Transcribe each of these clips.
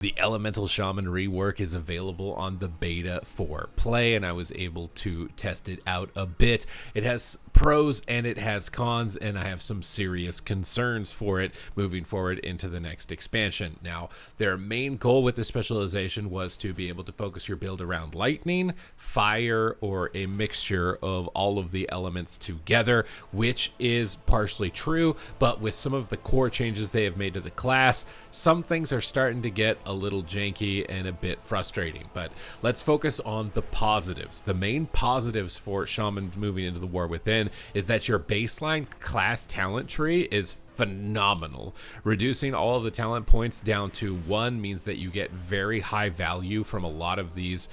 The Elemental Shaman rework is available on the beta for play, and I was able to test it out a bit. It has pros and it has cons, and I have some serious concerns for it moving forward into the next expansion. Now, their main goal with this specialization was to be able to focus your build around lightning, fire, or a mixture of all of the elements together, which is partially true, but with some of the core changes they have made to the class, some things are starting to get a little janky and a bit frustrating. But let's focus on the positives. The main positives for Shaman moving into the War Within is that your baseline class talent tree is phenomenal. Reducing all of the talent points down to 1 means that you get very high value from a lot of these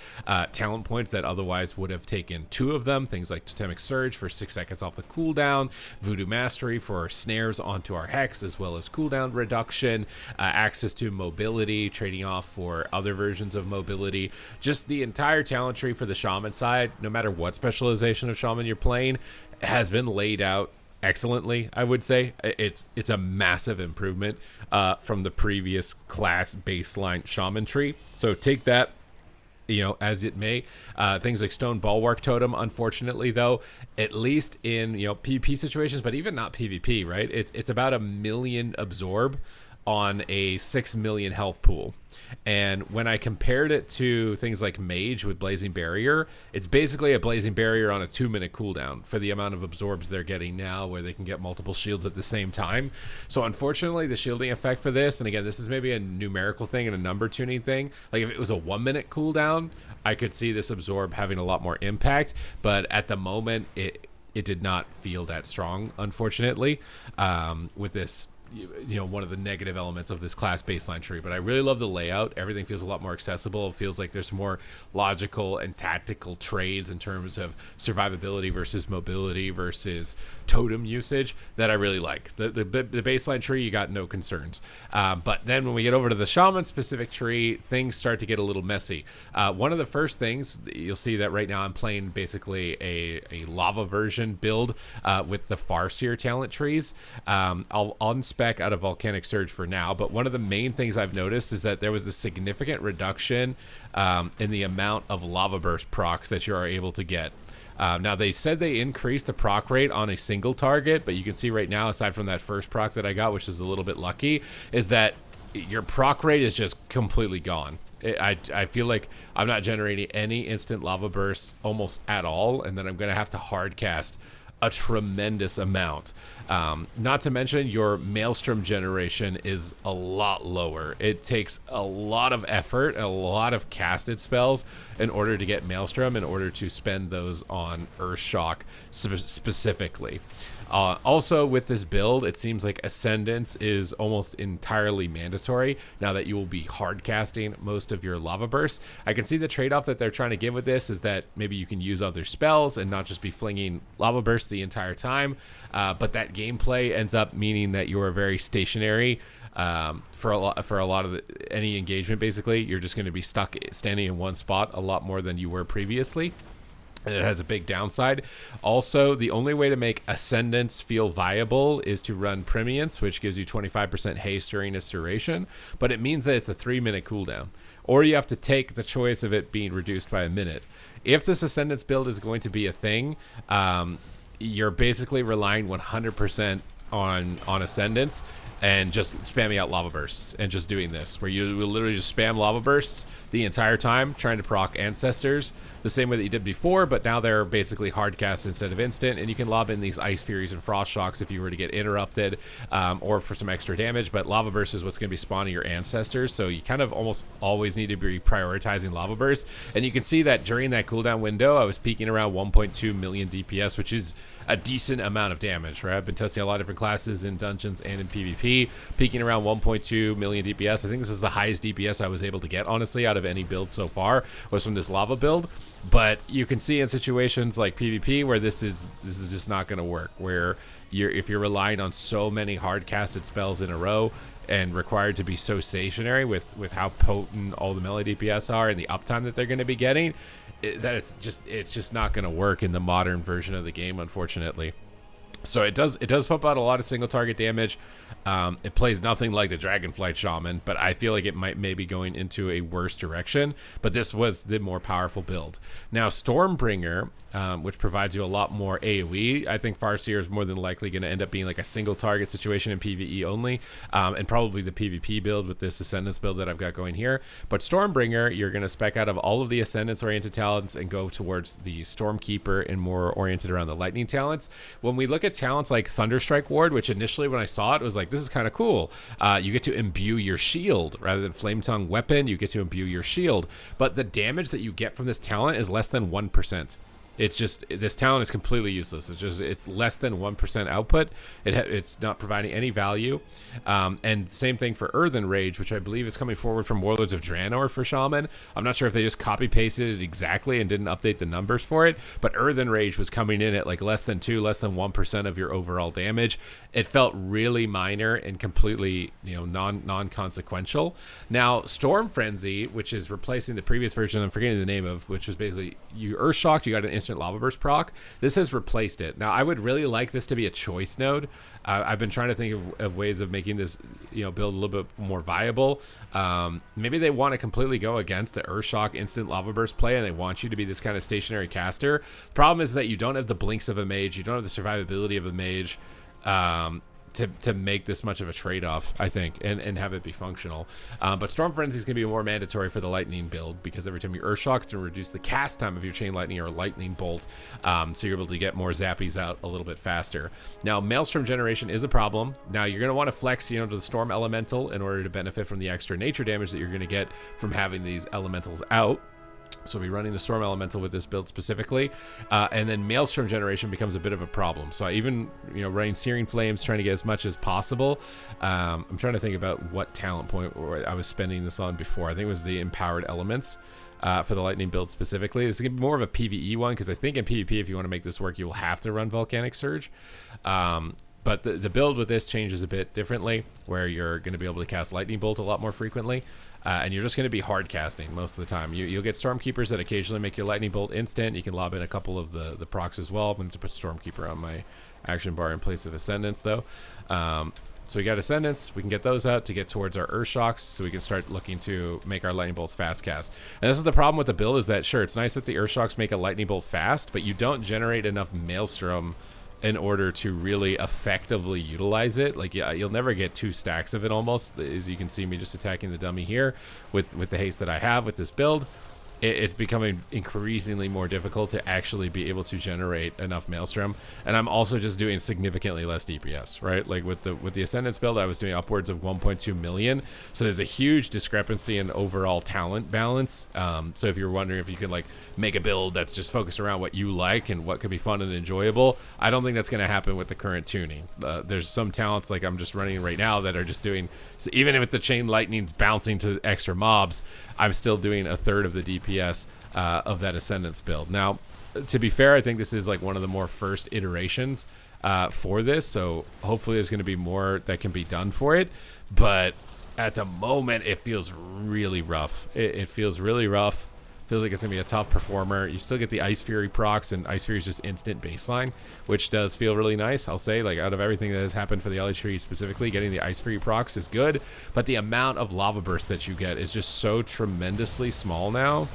talent points that otherwise would have taken 2 of them. Things like Totemic Surge for 6 seconds off the cooldown, Voodoo Mastery for snares onto our Hex, as well as cooldown reduction, access to mobility, trading off for other versions of mobility. Just the entire talent tree for the Shaman side, no matter what specialization of Shaman you're playing, has been laid out excellently. I would say it's a massive improvement from the previous class baseline Shaman tree. So take that, as it may. Things like Stone Bulwark Totem, unfortunately, though, at least in PvP situations, but even not PvP, right? It's about 1 million absorb on a 6 million health pool. And when I compared it to things like Mage with Blazing Barrier, it's basically a Blazing Barrier on a 2-minute cooldown for the amount of absorbs they're getting now, where they can get multiple shields at the same time. So unfortunately, the shielding effect for this, and again, this is maybe a numerical thing and a number tuning thing. Like if it was a 1-minute cooldown, I could see this absorb having a lot more impact, but at the moment, it did not feel that strong, unfortunately, with this one of the negative elements of this class baseline tree. But I really love the layout. Everything feels a lot more accessible. It feels like there's more logical and tactical trades in terms of survivability versus mobility versus totem usage that I really like. The baseline tree, you got no concerns. But then when we get over to the Shaman specific tree, things start to get a little messy. One of the first things, you'll see that right now I'm playing basically a lava version build with the Farseer talent trees. I'll unspec out of Volcanic Surge for now, but one of the main things I've noticed is that there was a significant reduction in the amount of Lava Burst procs that you are able to get. Now, they said they increased the proc rate on a single target, but you can see right now, aside from that first proc that I got, which is a little bit lucky, is that your proc rate is just completely gone. I feel like I'm not generating any instant lava bursts almost at all, and then I'm going to have to hard cast a tremendous amount. Not to mention your Maelstrom generation is a lot lower. It takes a lot of effort, a lot of casted spells in order to get Maelstrom, in order to spend those on Earthshock specifically. Also, with this build, it seems like Ascendance is almost entirely mandatory now that you will be hard casting most of your lava bursts. I can see the trade-off that they're trying to give with this is that maybe you can use other spells and not just be flinging lava bursts the entire time, but that gameplay ends up meaning that you are very stationary for a lot of any engagement. Basically, you're just going to be stuck standing in one spot a lot more than you were previously. And it has a big downside. Also, the only way to make Ascendance feel viable is to run Premiance, which gives you 25% haste during its duration, but it means that it's a 3-minute cooldown. Or you have to take the choice of it being reduced by 1 minute. If this Ascendance build is going to be a thing, you're basically relying 100% on Ascendance and just spamming out lava bursts and just doing this, where you will literally just spam lava bursts the entire time, trying to proc Ancestors the same way that you did before, but now they're basically hard cast instead of instant, and you can lob in these Ice Furies and Frost Shocks if you were to get interrupted, or for some extra damage, but lava burst is what's going to be spawning your Ancestors, so you kind of almost always need to be prioritizing lava burst. And you can see that during that cooldown window, I was peaking around 1.2 million DPS, which is a decent amount of damage, right? I've been testing a lot of different classes in dungeons and in PvP, peaking around 1.2 million DPS. I think this is the highest DPS I was able to get, honestly, out of any build so far, was from this lava build. But you can see in situations like PvP where this is just not going to work, where if you're relying on so many hard casted spells in a row and required to be so stationary with how potent all the melee DPS are and the uptime that they're going to be getting, it's just not going to work in the modern version of the game, unfortunately. So it does pump out a lot of single target damage. It plays nothing like the Dragonflight Shaman, but I feel like it might maybe going into a worse direction. But this was the more powerful build. Now Stormbringer, which provides you a lot more AoE, I think Farseer is more than likely going to end up being like a single target situation in PvE only, and probably the PvP build with this Ascendance build that I've got going here. But Stormbringer, you're going to spec out of all of the Ascendance oriented talents and go towards the Stormkeeper and more oriented around the Lightning talents. When we look at talents like Thunderstrike Ward, which initially when I saw it was like, this is kind of cool. You get to imbue your shield rather than Flame Tongue Weapon. You get to imbue your shield, but the damage that you get from this talent is less than 1%. It's just, this talent is completely useless. It's less than 1% output. It's not providing any value. And same thing for Earthen Rage, which I believe is coming forward from Warlords of Draenor for Shaman. I'm not sure if they just copy pasted it exactly and didn't update the numbers for it, but Earthen Rage was coming in at like less than 1% of your overall damage. It felt really minor and completely, non-consequential. Now, Storm Frenzy, which is replacing the previous version I'm forgetting the name of, which was basically you Earth Shocked, you got an instant Lava Burst proc. This has replaced it. Now, I would really like this to be a choice node. I've been trying to think of ways of making this, build a little bit more viable. Maybe they want to completely go against the Earth Shock instant Lava Burst play, and they want you to be this kind of stationary caster. Problem is that you don't have the blinks of a mage, you don't have the survivability of a mage. To make this much of a trade-off, I think, and have it be functional. But Storm Frenzy is going to be more mandatory for the Lightning build, because every time you Earth Shock, it's going to reduce the cast time of your Chain Lightning or Lightning Bolt, so you're able to get more zappies out a little bit faster. Now, Maelstrom generation is a problem. Now, you're going to want to flex, to the Storm Elemental in order to benefit from the extra nature damage that you're going to get from having these elementals out. So we'll be running the Storm Elemental with this build specifically, and then Maelstrom generation becomes a bit of a problem. So I even, running Searing Flames, trying to get as much as possible. I'm trying to think about what talent point I was spending this on before. I think it was the Empowered Elements for the Lightning build specifically. This is going to be more of a PvE one, because I think in PvP, if you want to make this work, you will have to run Volcanic Surge. But the build with this changes a bit differently, where you're going to be able to cast Lightning Bolt a lot more frequently. And you're just going to be hard casting most of the time. You'll get Stormkeepers that occasionally make your Lightning Bolt instant. You can lob in a couple of the procs as well. I'm going to put Stormkeeper on my action bar in place of Ascendance, though. So we got Ascendance. We can get those out to get towards our Earth Shocks, so we can start looking to make our Lightning Bolts fast cast. And this is the problem with the build, is that, sure, it's nice that the Earth Shocks make a Lightning Bolt fast, but you don't generate enough Maelstrom in order to really effectively utilize it. Like, yeah, you'll never get 2 stacks of it almost, as you can see me just attacking the dummy here with the haste that I have with this build. It's becoming increasingly more difficult to actually be able to generate enough Maelstrom, and I'm also just doing significantly less DPS, right? Like with the Ascendance build, I was doing upwards of 1.2 million, so there's a huge discrepancy in overall talent balance. So if you're wondering if you could like make a build that's just focused around what you like and what could be fun and enjoyable, I don't think that's going to happen with the current tuning. There's some talents like I'm just running right now that are just doing, so even if the Chain Lightning's bouncing to extra mobs, I'm still doing a third of the DPS of that Ascendance build. Now, to be fair, I think this is like one of the more first iterations for this, so hopefully there's going to be more that can be done for it, but at the moment it feels really rough. It feels really rough. Feels like it's going to be a tough performer. You still get the Ice Fury procs, and Ice Fury is just instant baseline, which does feel really nice. I'll say, like, out of everything that has happened for the Ellie Tree specifically, getting the Ice Fury procs is good, but the amount of Lava Burst that you get is just so tremendously small now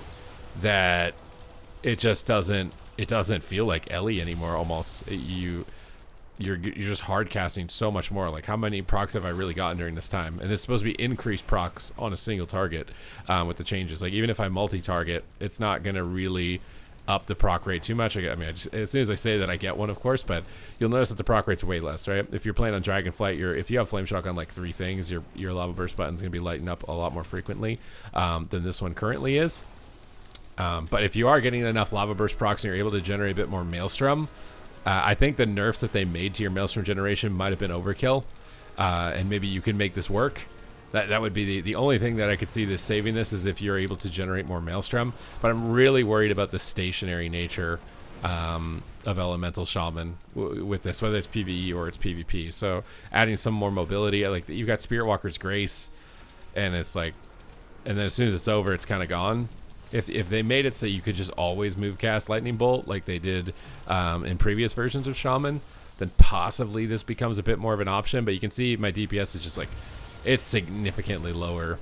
that it just doesn't feel like Ellie anymore almost. You're just hard casting so much more. Like, how many procs have I really gotten during this time? And it's supposed to be increased procs on a single target with the changes. Like, even if I multi-target, it's not going to really up the proc rate too much. As soon as I say that, I get one, of course, but you'll notice that the proc rate's way less, right? If you're playing on Dragonflight, if you have Flame Shock on like 3 things, your Lava Burst button's going to be lighting up a lot more frequently than this one currently is. But if you are getting enough Lava Burst procs and you're able to generate a bit more Maelstrom, I think the nerfs that they made to your Maelstrom generation might have been overkill, and maybe you can make this work. That would be the only thing that I could see this saving this, is if you're able to generate more Maelstrom. But I'm really worried about the stationary nature of Elemental Shaman with this, whether it's PvE or it's PvP. So adding some more mobility, like you've got Spirit Walker's Grace, and it's like, and then as soon as it's over, it's kind of gone. If they made it so you could just always move cast Lightning Bolt like they did in previous versions of Shaman, then possibly this becomes a bit more of an option. But you can see my DPS is just like, it's significantly lower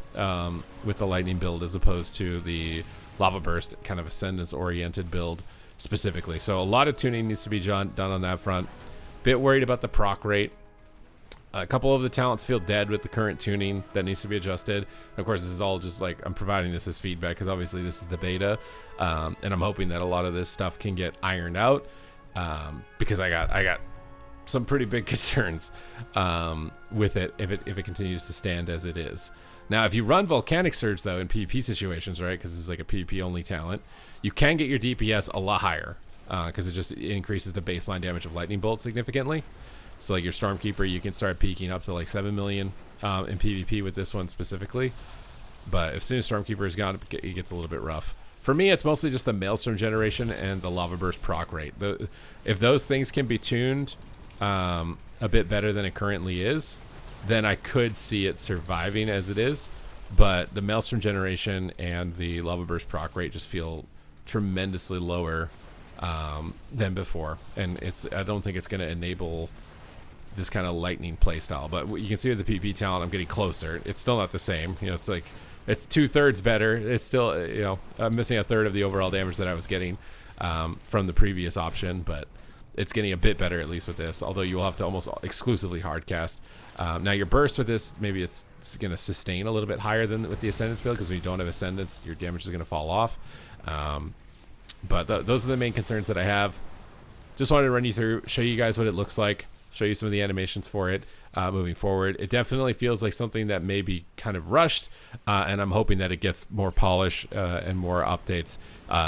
with the lightning build as opposed to the lava burst kind of ascendance oriented build specifically. So a lot of tuning needs to be done on that front. Bit worried about the proc rate. A couple of the talents feel dead with the current tuning that needs to be adjusted. Of course, this is all just like, I'm providing this as feedback because obviously this is the beta, and I'm hoping that a lot of this stuff can get ironed out, because I got some pretty big concerns with it if it continues to stand as it is. Now, if you run Volcanic Surge though in PvP situations, right, because it's like a PvP only talent, you can get your DPS a lot higher because it just increases the baseline damage of lightning bolt significantly. So like your Stormkeeper, you can start peaking up to like 7 million in PvP with this one specifically. But as soon as Stormkeeper is gone, it gets a little bit rough. For me, it's mostly just the Maelstrom generation and the Lava Burst proc rate. If those things can be tuned a bit better than it currently is, then I could see it surviving as it is. But the Maelstrom generation and the Lava Burst proc rate just feel tremendously lower than before. And I don't think it's going to enable this kind of lightning playstyle. But you can see with the PP talent, I'm getting closer. It's still not the same. You know, it's like, it's 2/3 better. It's still, you know, I'm missing 1/3 of the overall damage that I was getting from the previous option, but it's getting a bit better at least with this, although you will have to almost exclusively hardcast. Now your burst with this, maybe it's going to sustain a little bit higher than with the Ascendance build, because when you don't have Ascendance, your damage is going to fall off. But those are the main concerns that I have. Just wanted to run you through, show you guys what it looks like, show you some of the animations for it moving forward. It definitely feels like something that may be kind of rushed, and I'm hoping that it gets more polish and more updates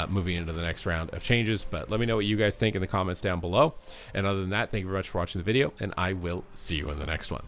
moving into the next round of changes. But let me know what you guys think in the comments down below. And other than that, thank you very much for watching the video, and I will see you in the next one.